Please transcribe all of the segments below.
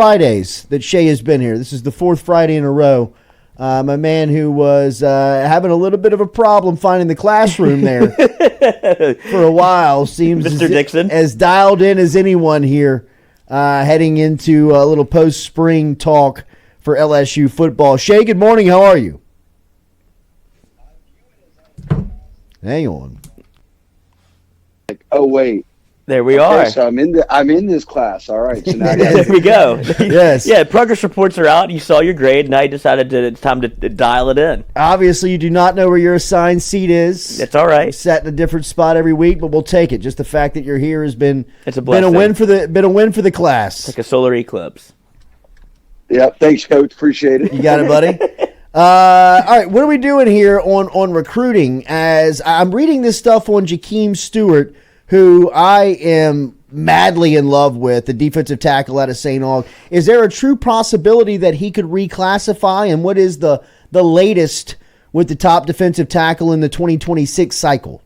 Fridays that Shea has been here. This is the fourth Friday in a row. My man who was having a little bit of a problem finding the classroom there for a while seems Mr. Dixon. as dialed in as anyone here, heading into a little post-spring talk for LSU football. Shea, good morning. How are you? Hang on. Oh wait, there we are. So I'm in this class. All right. So now There we go. Yes. Yeah, progress reports are out. You saw your grade. Now you decided it's time to dial it in. Obviously, you do not know where your assigned seat is. That's all right. You sat in a different spot every week, but we'll take it. Just the fact that you're here has been It's a blessing. been a win for the class. It's like a solar eclipse. Yep. Thanks, Coach. Appreciate it. You got it, buddy. All right, what are we doing here on recruiting? As I'm reading this stuff on JaMarr Stewart, who I am madly in love with, the defensive tackle out of St. Aug. Is there a true possibility that he could reclassify? And what is the latest with the top defensive tackle in the 2026 cycle?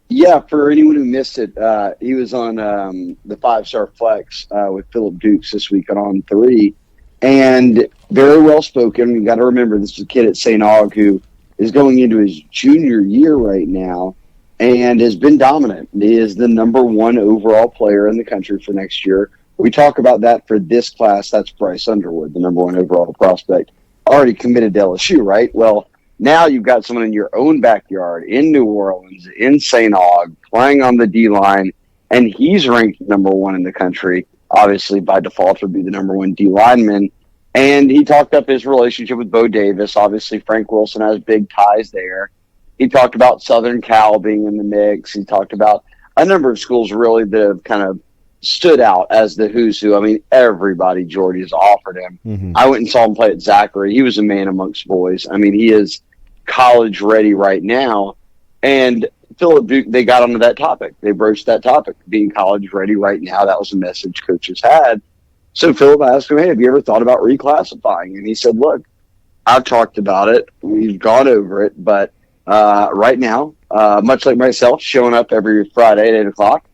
Yeah, for anyone who missed it, he was on the 5-star flex with Philip Dukes this week on 3. And very well spoken. You got to remember, this is a kid at St. Aug who is going into his junior year right now and has been dominant. He is the number 1 overall player in the country for next year. We talk about that for this class. That's Bryce Underwood, the number 1 overall prospect, already committed to LSU, right? Well, now you've got someone in your own backyard in New Orleans, in St. Aug, playing on the D-line, and he's ranked number 1 in the country. Obviously, by default, would be the number 1 D lineman. And he talked up his relationship with Bo Davis. Obviously, Frank Wilson has big ties there. He talked about Southern Cal being in the mix. He talked about a number of schools really that have kind of stood out as the who's who. I mean, everybody Jordy's offered him. Mm-hmm. I went and saw him play at Zachary. He was a man amongst boys. I mean, he is college ready right now. And Philip Duke, they got onto that topic. They broached that topic, being college ready right now. That was a message coaches had. So Philip asked him, hey, have you ever thought about reclassifying? And he said, look, I've talked about it. We've gone over it. But right now, much like myself, showing up every Friday at 8 o'clock,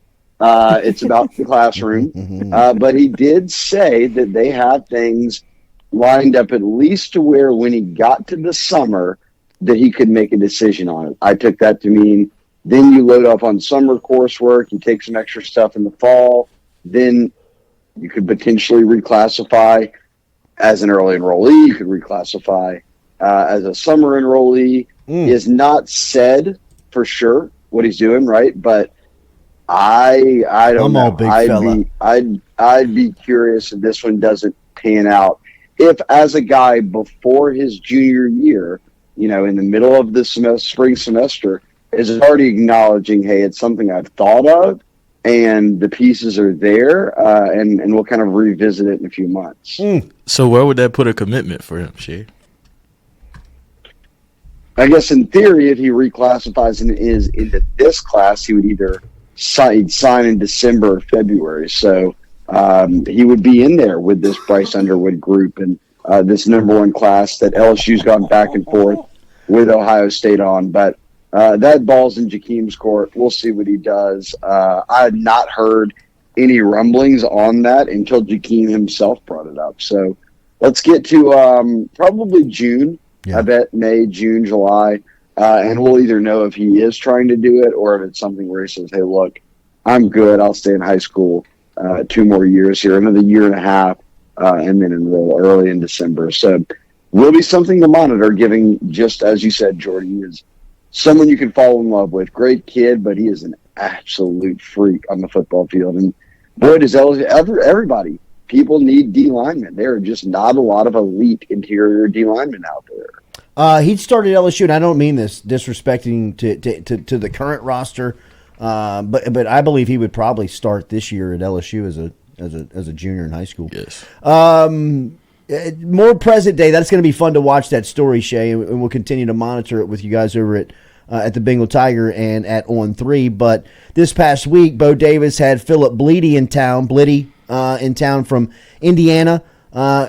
it's about the classroom. But he did say that they have things lined up at least to where when he got to the summer that he could make a decision on it. I took that to mean then you load up on summer coursework, you take some extra stuff in the fall, then you could potentially reclassify as an early enrollee. You could reclassify as a summer enrollee. He has not said for sure what he's doing, right? But I don't know. I'd be curious if this one doesn't pan out. If as a guy before his junior year, you know, in the middle of the spring semester, is already acknowledging, hey, it's something I've thought of, and the pieces are there, and we'll kind of revisit it in a few months. So where would that put a commitment for him, Shea? I guess in theory, if he reclassifies and is into this class, he would either sign in December or February. So he would be in there with this Bryce Underwood group and this number 1 class that LSU's gone back and forth with Ohio State on. But that ball's in Jakeem's court. We'll see what he does. I had not heard any rumblings on that until Jakeem himself brought it up. So let's get to probably June. Yeah. I bet May, June, July. And we'll either know if he is trying to do it or if it's something where he says, hey, look, I'm good. I'll stay in high school 2 more years here, another year and a half, and then enroll early in December. So will be something to monitor, giving, just as you said, Jordy, is someone you can fall in love with. Great kid, but he is an absolute freak on the football field. And boy, does everybody. People need D linemen. There are just not a lot of elite interior D linemen out there. He started LSU, and I don't mean this disrespecting to the current roster, but I believe he would probably start this year at LSU as a junior in high school. Yes. More present day. That's going to be fun to watch that story, Shea, and we'll continue to monitor it with you guys over at the Bengal Tiger and at On 3. But this past week, Bo Davis had Philip Bliddy in town from Indiana,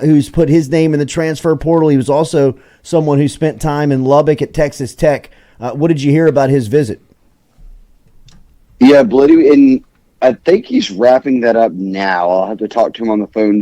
who's put his name in the transfer portal. He was also someone who spent time in Lubbock at Texas Tech. What did you hear about his visit? Yeah, Bliddy, and I think he's wrapping that up now. I'll have to talk to him on the phone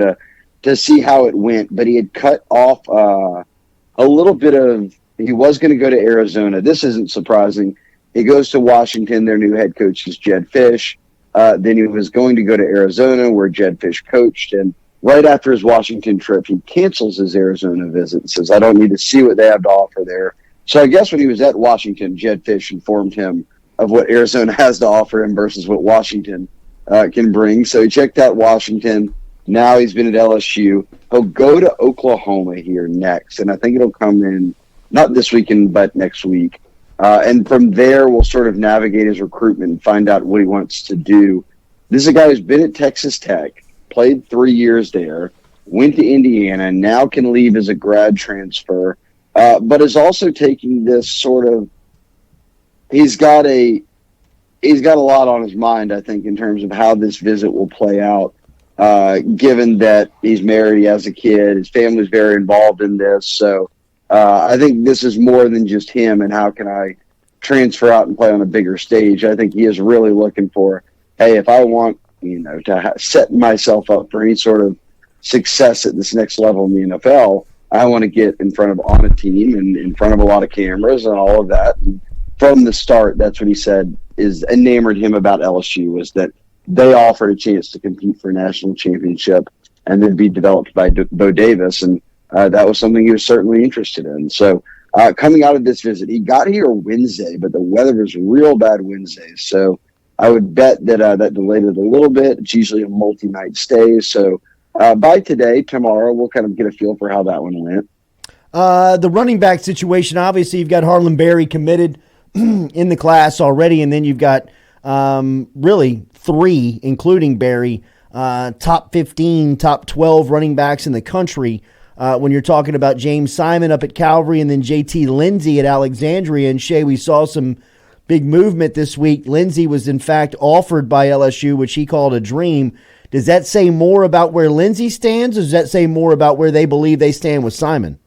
to see how it went. But he had cut off a little bit of – he was going to go to Arizona. This isn't surprising. He goes to Washington. Their new head coach is Jedd Fisch. Then he was going to go to Arizona where Jedd Fisch coached. And right after his Washington trip, he cancels his Arizona visit and says, I don't need to see what they have to offer there. So I guess when he was at Washington, Jedd Fisch informed him of what Arizona has to offer him versus what Washington can bring. So he checked out Washington. Now he's been at LSU. He'll go to Oklahoma here next, and I think it'll come in not this weekend, but next week. And from there, we'll sort of navigate his recruitment and find out what he wants to do. This is a guy who's been at Texas Tech, played 3 years there, went to Indiana, now can leave as a grad transfer, but is also taking this sort of – he's got a lot on his mind, I think, in terms of how this visit will play out, given that he's married, he has a kid, his family's very involved in this. So I think this is more than just him and how can I transfer out and play on a bigger stage. I think he is really looking for, hey, if I want, to set myself up for any sort of success at this next level in the NFL, I want to get in front of on a team and in front of a lot of cameras and all of that. And from the start, that's what he said is enamored him about LSU, was that they offered a chance to compete for a national championship and then be developed by Bo Davis. And that was something he was certainly interested in. So coming out of this visit, he got here Wednesday, but the weather was real bad Wednesday. So I would bet that that delayed it a little bit. It's usually a multi-night stay. So by tomorrow, we'll kind of get a feel for how that one went. The running back situation, obviously you've got Harlan Berry committed in the class already, and then you've got really three, including Berry, top 15, top 12 running backs in the country when you're talking about James Simon up at Calvary and then JT Lindsey at Alexandria. And Shea, we saw some big movement this week. Lindsey was in fact offered by LSU, which he called a dream. Does that say more about where Lindsey stands, or does that say more about where they believe they stand with Simon?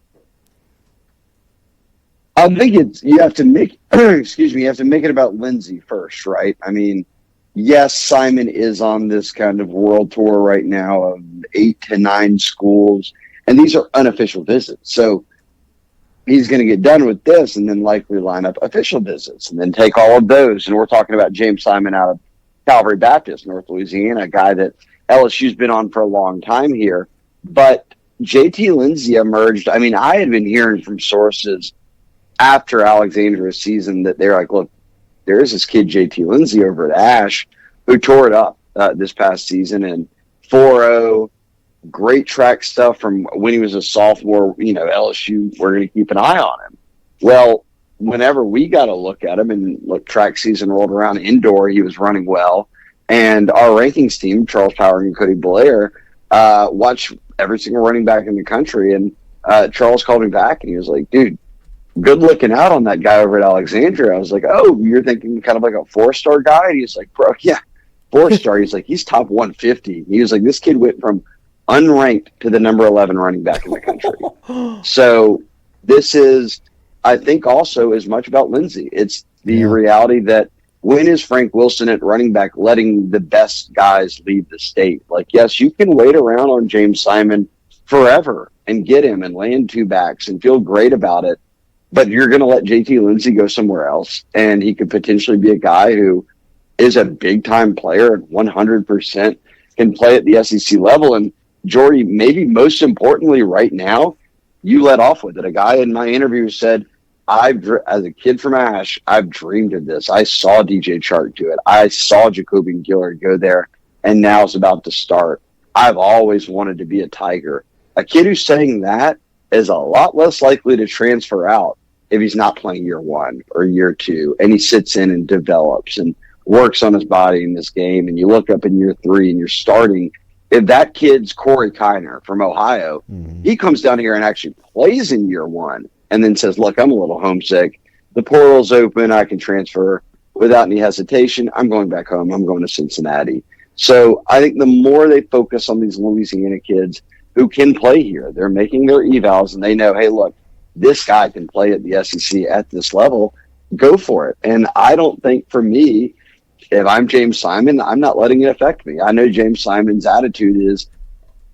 I think you have to make you have to make it about Lindsey first, right? I mean, yes, Simon is on this kind of world tour right now of 8 to 9 schools, and these are unofficial visits. So he's going to get done with this and then likely line up official visits and then take all of those. And we're talking about James Simon out of Calvary Baptist, North Louisiana, a guy that LSU's been on for a long time here. But JT Lindsey emerged. I mean, I had been hearing from sources after Alexandria's season that they're like, look, there is this kid JT Lindsey over at Ash who tore it up this past season, and 4.0, great track stuff from when he was a sophomore. LSU, we're going to keep an eye on him. Well, whenever we got a look at him and look, track season rolled around indoor, he was running well. And our rankings team, Charles Power and Cody Blair, watched every single running back in the country. And Charles called me back and he was like, dude, good looking out on that guy over at Alexandria. I was like, oh, you're thinking kind of like a 4-star guy? And he's like, bro, yeah, 4-star. He's like, he's top 150. He was like, this kid went from unranked to the number 11 running back in the country. So this is, I think, also as much about Lindsey. It's the reality that when is Frank Wilson at running back letting the best guys leave the state? Like, yes, you can wait around on James Simon forever and get him and land 2 backs and feel great about it. But you're going to let JT Lindsey go somewhere else, and he could potentially be a guy who is a big-time player and 100% can play at the SEC level. And Jordy, maybe most importantly right now, you let off with it. A guy in my interview said, as a kid from Ash, I've dreamed of this. I saw DJ Chark do it. I saw Jacobian Gillard go there, and now it's about to start. I've always wanted to be a Tiger. A kid who's saying that is a lot less likely to transfer out if he's not playing year 1 or year 2, and he sits in and develops and works on his body in this game, and you look up in year 3 and you're starting. If that kid's Corey Kiner from Ohio, he comes down here and actually plays in year 1 and then says, look, I'm a little homesick. The portal's open. I can transfer without any hesitation. I'm going back home. I'm going to Cincinnati. So I think the more they focus on these Louisiana kids who can play here, they're making their evals and they know, hey, look, this guy can play at the SEC at this level, go for it. And I don't think, for me, if I'm James Simon, I'm not letting it affect me. I know James Simon's attitude is,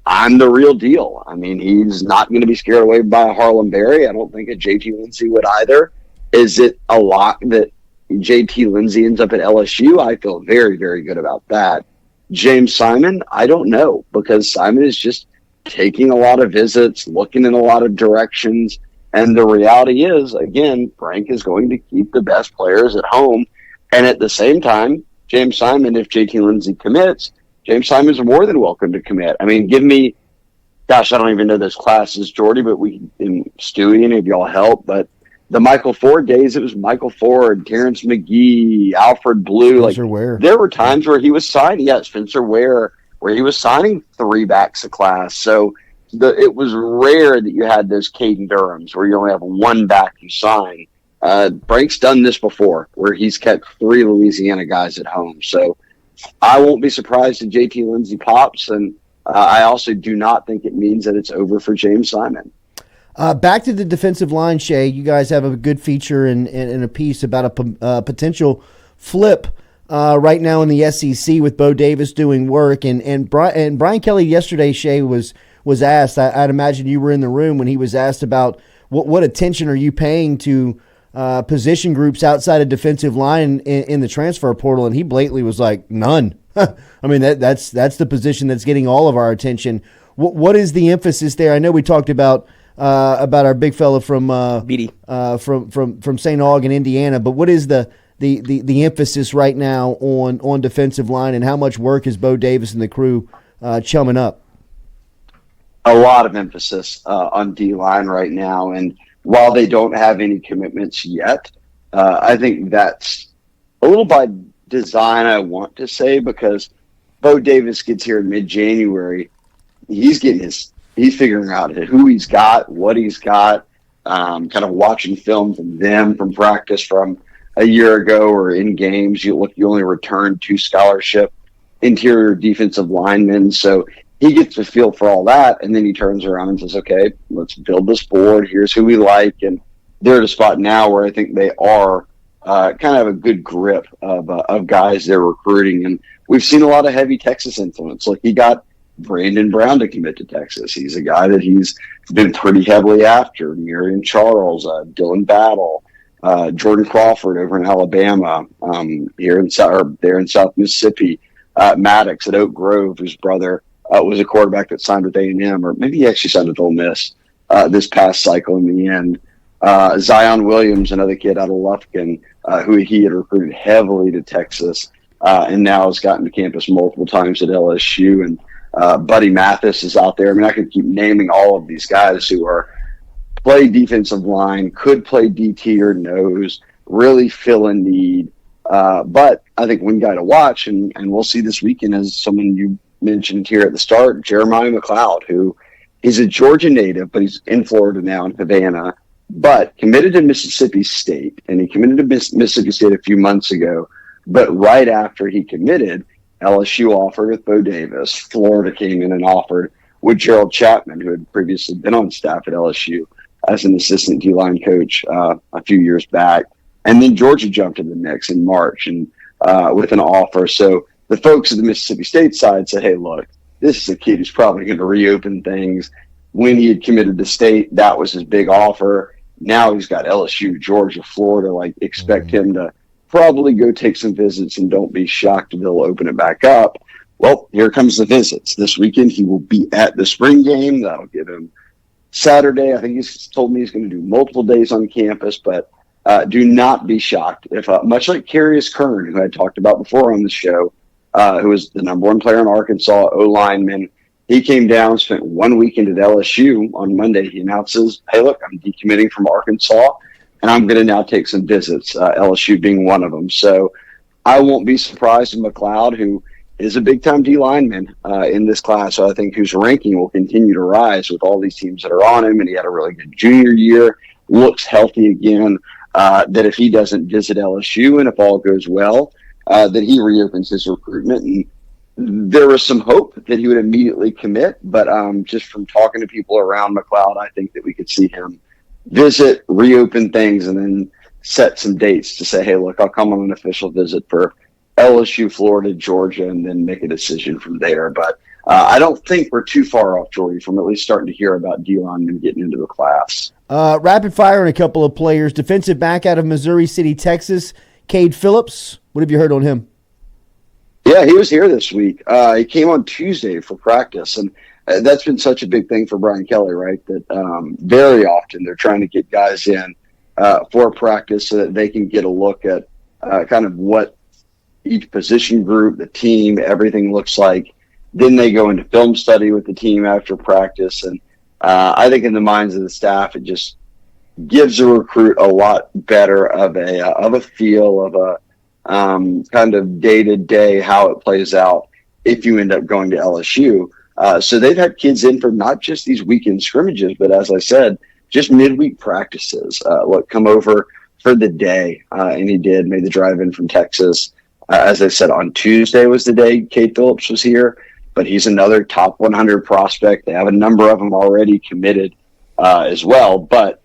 I'm the real deal. I mean, he's not going to be scared away by Harlem Berry. I don't think that JT Lindsey would either. Is it a lock that JT Lindsey ends up at LSU? I feel very, very good about that. James Simon, I don't know, because Simon is just taking a lot of visits, looking in a lot of directions. And the reality is, again, Frank is going to keep the best players at home. And at the same time, James Simon, if JT Lindsey commits, James Simon's more than welcome to commit. I mean, give me, gosh, I don't even know those classes, Jordy, but Stewie, any of y'all help. But the Michael Ford days, it was Michael Ford, Terrence McGee, Alfred Blue. Spencer Ware. There were times where he was signing, Spencer Ware, where he was signing 3 backs a class. So it was rare that you had those Caden Durhams where you only have 1 back you sign. Frank's done this before, where he's kept 3 Louisiana guys at home. So I won't be surprised if JT Lindsey pops, and I also do not think it means that it's over for James Simon. Back to the defensive line, Shea. You guys have a good feature and a piece about a potential flip right now in the SEC with Bo Davis doing work. And Brian Kelly yesterday, Shea, was asked, I'd imagine you were in the room when he was asked about what attention are you paying to position groups outside of defensive line in the transfer portal, and he blatantly was like, none. I mean, that's the position that's getting all of our attention. What is the emphasis there? I know we talked about our big fella from Beatty. from St. Aug in Indiana, but what is the emphasis right now on defensive line, and how much work is Bo Davis and the crew chumming up? A lot of emphasis on D-line right now, and while they don't have any commitments yet, I think that's a little by design, I want to say, because Bo Davis gets here in mid-January. He's figuring out who he's got, what he's got, kind of watching film from them, from practice from a year ago or in games. You only return 2 scholarship interior defensive linemen. So he gets a feel for all that, and then he turns around and says, okay, let's build this board. Here's who we like. And they're at a spot now where I think they are kind of a good grip of guys they're recruiting. And we've seen a lot of heavy Texas influence. Like, he got Brandon Brown to commit to Texas. He's a guy that he's been pretty heavily after. Marion Charles, Dylan Battle, Jordan Crawford over in Alabama, there in South Mississippi, Maddox at Oak Grove, whose brother was a quarterback that signed with A&M, or maybe he actually signed with Ole Miss this past cycle in the end. Zion Williams, another kid out of Lufkin, who he had recruited heavily to Texas, and now has gotten to campus multiple times at LSU. And Buddy Mathis is out there. I mean, I could keep naming all of these guys who play defensive line, could play DT or nose, really fill a need. But I think one guy to watch, and we'll see this weekend, as someone you mentioned here at the start, Jeremiah McLeod, who is a Georgia native, but he's in Florida now in Havana, but committed to Mississippi State, and he committed to Mississippi State a few months ago. But right after he committed, LSU offered with Bo Davis. Florida came in and offered with Gerald Chapman, who had previously been on staff at LSU as an assistant D-line coach a few years back. And then Georgia jumped in the mix in March and with an offer. So the folks at the Mississippi State side said, hey, look, this is a kid who's probably going to reopen things. When he had committed to State, that was his big offer. Now he's got LSU, Georgia, Florida. Expect him to probably go take some visits, and don't be shocked if they'll open it back up. Well, here comes the visits. This weekend he will be at the spring game. That'll give him Saturday. I think he's told me he's going to do multiple days on campus, but do not be shocked if, much like Carius Kern, who I talked about before on the show, who was the number 1 player in Arkansas, O-lineman, he came down, spent 1 weekend at LSU. On Monday, he announces, hey, look, I'm decommitting from Arkansas, and I'm going to now take some visits, LSU being one of them. So I won't be surprised if McLeod, who is a big-time D lineman in this class, so I think whose ranking will continue to rise with all these teams that are on him, and he had a really good junior year, looks healthy again, that if he doesn't visit LSU and if all goes well, that he reopens his recruitment. And there was some hope that he would immediately commit, but just from talking to people around McLeod, I think that we could see him visit, reopen things, and then set some dates to say, hey, look, I'll come on an official visit for LSU, Florida, Georgia, and then make a decision from there. But I don't think we're too far off, Jordy, from at least starting to hear about Dion and getting into the class. Rapid fire on a couple of players. Defensive back out of Missouri City, Texas, Cade Phillips. What have you heard on him? Yeah, he was here this week. He came on Tuesday for practice, and that's been such a big thing for Brian Kelly, right? That very often they're trying to get guys in for practice so that they can get a look at kind of what each position group, the team, everything looks like. Then they go into film study with the team after practice, and I think in the minds of the staff, it just gives a recruit a lot better of a feel of a kind of day-to-day how it plays out if you end up going to LSU. So they've had kids in for not just these weekend scrimmages, but as I said, just midweek practices. Come over for the day, and he made the drive in from Texas. As I said, on Tuesday was the day Cade Phillips was here, but he's another top 100 prospect. They have a number of them already committed as well, but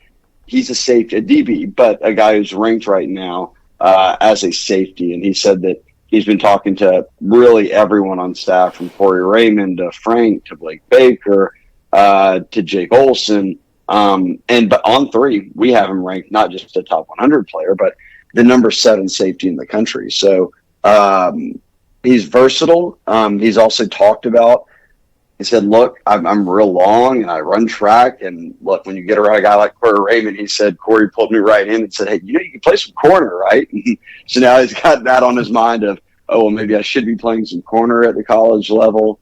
he's a safety, a DB, but a guy who's ranked right now as a safety. And he said that he's been talking to really everyone on staff, from Corey Raymond to Frank to Blake Baker to Jake Olson. But on 3, we have him ranked not just a top 100 player, but the number 7 safety in the country. So he's versatile. He's also talked about, he said, look, I'm real long and I run track. And look, when you get around a guy like Corey Raymond, he said, Corey pulled me right in and said, hey, you can play some corner, right? So now he's got that on his mind of, oh, well, maybe I should be playing some corner at the college level,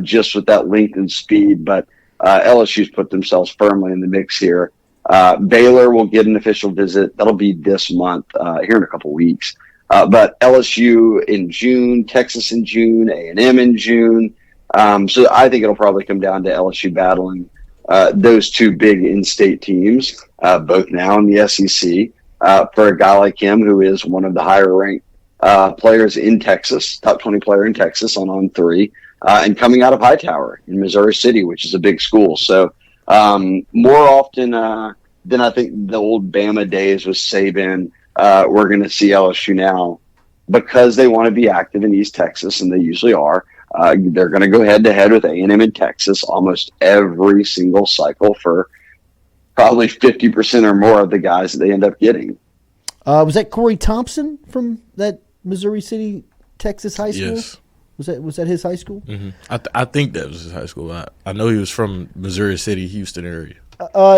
just with that length and speed. But LSU's put themselves firmly in the mix here. Baylor will get an official visit. That'll be this month, here in a couple weeks. But LSU in June, Texas in June, A&M in June. So I think it'll probably come down to LSU battling those 2 big in-state teams, both now in the SEC, for a guy like him who is one of the higher-ranked players in Texas, top 20 player in Texas on 3, and coming out of Hightower in Missouri City, which is a big school. So more often than I think the old Bama days with Saban, we're going to see LSU now, because they want to be active in East Texas, and they usually are. They're going to go head-to-head with A&M in Texas almost every single cycle for probably 50% or more of the guys that they end up getting. Was that Corey Thompson from that Missouri City, Texas high school? Yes. Was that his high school? Mm-hmm. I think that was his high school. I know he was from Missouri City, Houston area.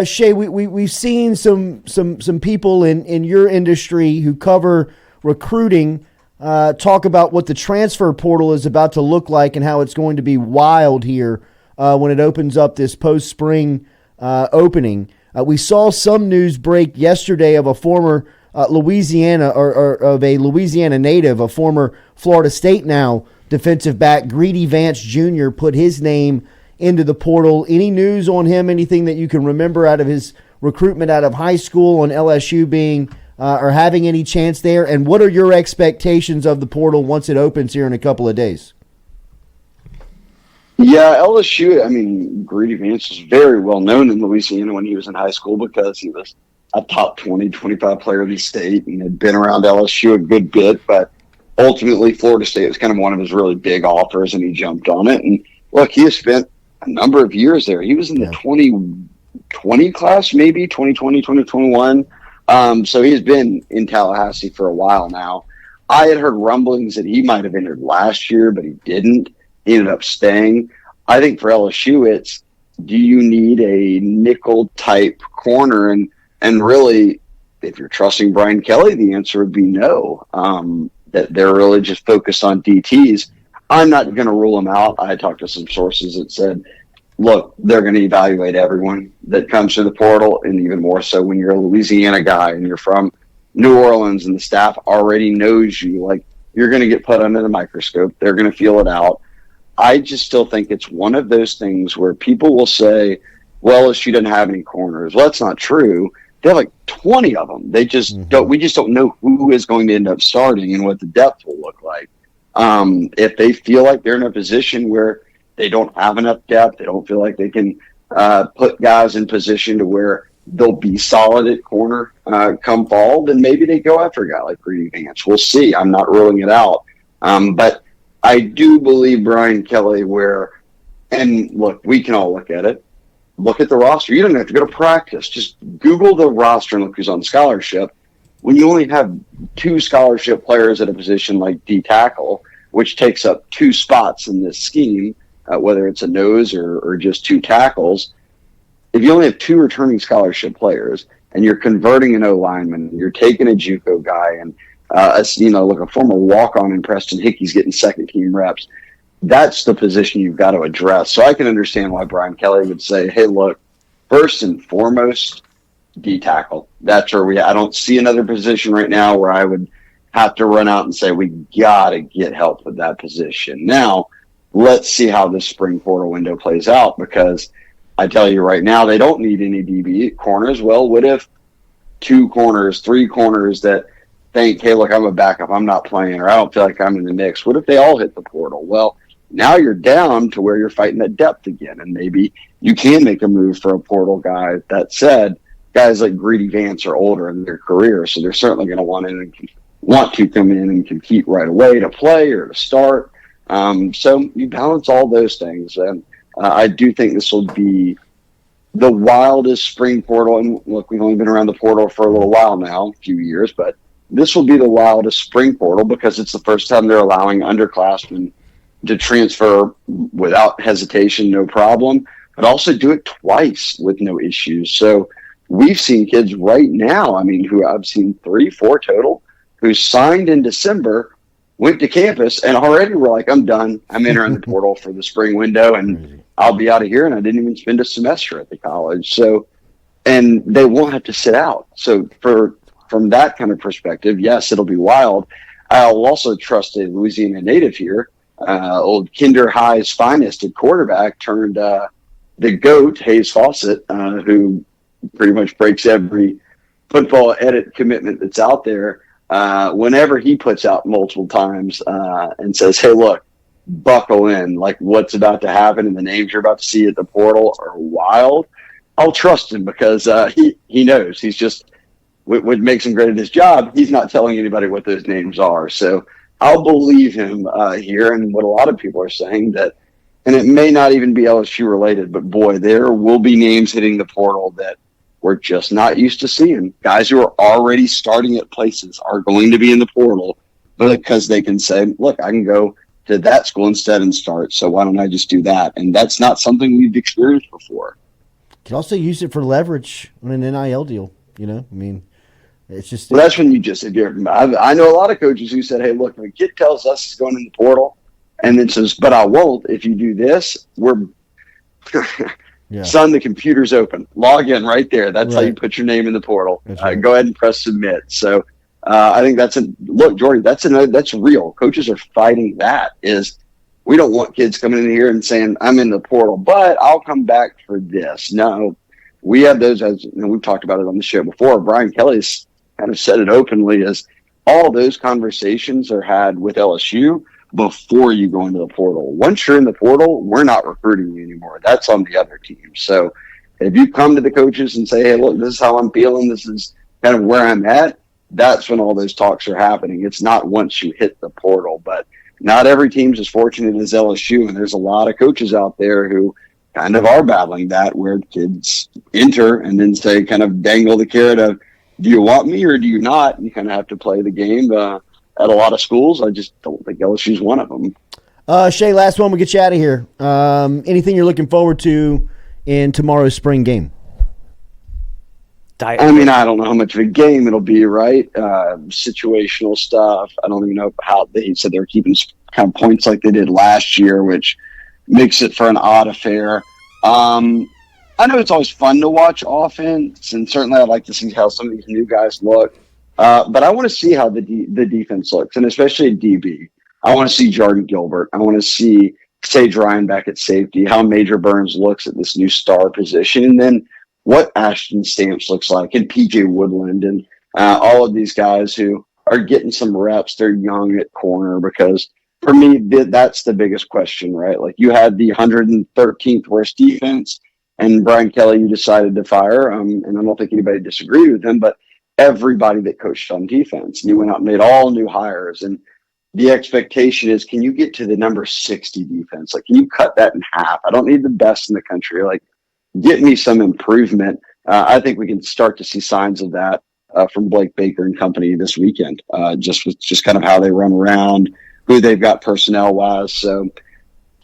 Shea, we've seen some people in your industry who cover recruiting talk about what the transfer portal is about to look like and how it's going to be wild here when it opens up this post-spring opening. We saw some news break yesterday of a former Louisiana or of a Louisiana native, a former Florida State now defensive back, Greedy Vance Jr., put his name into the portal. Any news on him, anything that you can remember out of his recruitment out of high school, on LSU being or having any chance there? And what are your expectations of the portal once it opens here in a couple of days? Yeah, LSU, I mean, Greedy Vance was very well known in Louisiana when he was in high school, because he was a top 20, 25 player of the state and had been around LSU a good bit. But ultimately, Florida State was kind of one of his really big offers, and he jumped on it. And look, he has spent a number of years there. He was in the 2020 class, maybe 2020, 2021. So he's been in Tallahassee for a while now. I had heard rumblings that he might have entered last year, but he didn't. He ended up staying. I think for LSU, it's, do you need a nickel type corner? And really, if you're trusting Brian Kelly, the answer would be no. That they're really just focused on DTs. I'm not going to rule them out. I talked to some sources that said, look, they're going to evaluate everyone that comes through the portal, and even more so when you're a Louisiana guy and you're from New Orleans and the staff already knows you. Like, you're going to get put under the microscope. They're going to feel it out. I just still think it's one of those things where people will say, well, she doesn't have any corners. Well, that's not true. They have like 20 of them. They just don't. We just don't know who is going to end up starting and what the depth will look like. If they feel like they're in a position where they don't have enough depth, they don't feel like they can put guys in position to where they'll be solid at corner come fall, then maybe they go after a guy like Greedy Vance. We'll see. I'm not ruling it out. But I do believe Brian Kelly and look, we can all look at it. Look at the roster. You don't have to go to practice. Just Google the roster and look who's on scholarship. When you only have 2 scholarship players at a position like D tackle, which takes up 2 spots in this scheme, whether it's a nose or just 2 tackles, if you only have 2 returning scholarship players and you're converting an O lineman, you're taking a JUCO guy, and a former walk-on in Preston Hickey's getting second-team reps, that's the position you've got to address. So I can understand why Brian Kelly would say, hey, look, first and foremost, D tackle. That's where I don't see another position right now where I would have to run out and say, we got to get help with that position. Now, let's see how this spring portal window plays out, because I tell you right now, they don't need any DB corners. Well, what if 2 corners, 3 corners that think, hey, look, I'm a backup, I'm not playing, or I don't feel like I'm in the mix? What if they all hit the portal? Well, now you're down to where you're fighting that depth again, and maybe you can make a move for a portal guy. That said, guys like Greedy Vance are older in their career, so they're certainly going to want to come in and compete right away to play or to start. So you balance all those things, and I do think this will be the wildest spring portal. And look, we've only been around the portal for a little while now, a few years, but this will be the wildest spring portal because it's the first time they're allowing underclassmen to transfer without hesitation, no problem, but also do it twice with no issues. So we've seen kids right now, who I've seen 3, 4 total, who signed in December, went to campus, and already were like, I'm done. I'm entering the portal for the spring window, and I'll be out of here, and I didn't even spend a semester at the college. So, and they won't have to sit out. So from that kind of perspective, yes, it'll be wild. I'll also trust a Louisiana native here, old Kinder High's finest at quarterback, turned the GOAT, Hayes Fawcett, who pretty much breaks every football edit commitment that's out there. Whenever he puts out multiple times and says, hey, look, buckle in, like what's about to happen and the names you're about to see at the portal are wild, I'll trust him because he knows. He's just, what makes him great at his job, he's not telling anybody what those names are. So I'll believe him here, and what a lot of people are saying that, and it may not even be LSU related, but boy, there will be names hitting the portal that we're just not used to seeing. Guys who are already starting at places are going to be in the portal because they can say, look, I can go to that school instead and start, so why don't I just do that? And that's not something we've experienced before. You can also use it for leverage on an NIL deal, it's just... Well, that's when you just said, I know a lot of coaches who said, hey, look, if a kid tells us he's going in the portal and then says, but I won't, if you do this, we're... Yeah. Son, the computer's open. Log in right there. That's right. How you put your name in the portal. Right. Go ahead and press submit. So I think look, Jordy, that's real. Coaches are fighting that. Is we don't want kids coming in here and saying, I'm in the portal, but I'll come back for this. No, we have those, as we've talked about it on the show before. Brian Kelly's kind of said it openly, as all those conversations are had with LSU before you go into the portal. Once you're in the portal, we're not recruiting you anymore. That's on the other team. So if you come to the coaches and say, hey, look, this is how I'm feeling, this is kind of where I'm at, that's when all those talks are happening. It's not once you hit the portal. But not every team's as fortunate as LSU, and there's a lot of coaches out there who kind of are battling that, where kids enter and then say, kind of dangle the carrot of, do you want me or do you not? And you kind of have to play the game at a lot of schools. I just don't think LSU's one of them. Shea, last one, we'll get you out of here. Anything you're looking forward to in tomorrow's spring game? I don't know how much of a game it'll be, right? Situational stuff. I don't even know how they said they're keeping kind of points like they did last year, which makes it for an odd affair. I know it's always fun to watch offense, and certainly I'd like to see how some of these new guys look. But I want to see how the defense looks, and especially DB. I want to see Jordy Gilbert. I want to see Sage Ryan back at safety, how Major Burns looks at this new star position, and then what Ashton Stamps looks like, and PJ Woodland, and all of these guys who are getting some reps. They're young at corner, because for me, that's the biggest question, right? Like, you had the 113th worst defense, and Brian Kelly, you decided to fire, and I don't think anybody disagreed with him, but everybody that coached on defense, and you went out and made all new hires, and the expectation is, can you get to the number 60 defense? Like, can you cut that in half? I don't need the best in the country. Like, get me some improvement. I think we can start to see signs of that from Blake Baker and company this weekend, just kind of how they run around, who they've got personnel wise. So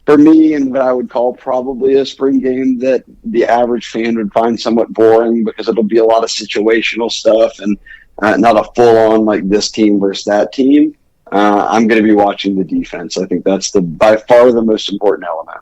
for me, and what I would call probably a spring game that the average fan would find somewhat boring, because it'll be a lot of situational stuff and not a full on like this team versus that team. I'm going to be watching the defense. I think that's by far the most important element.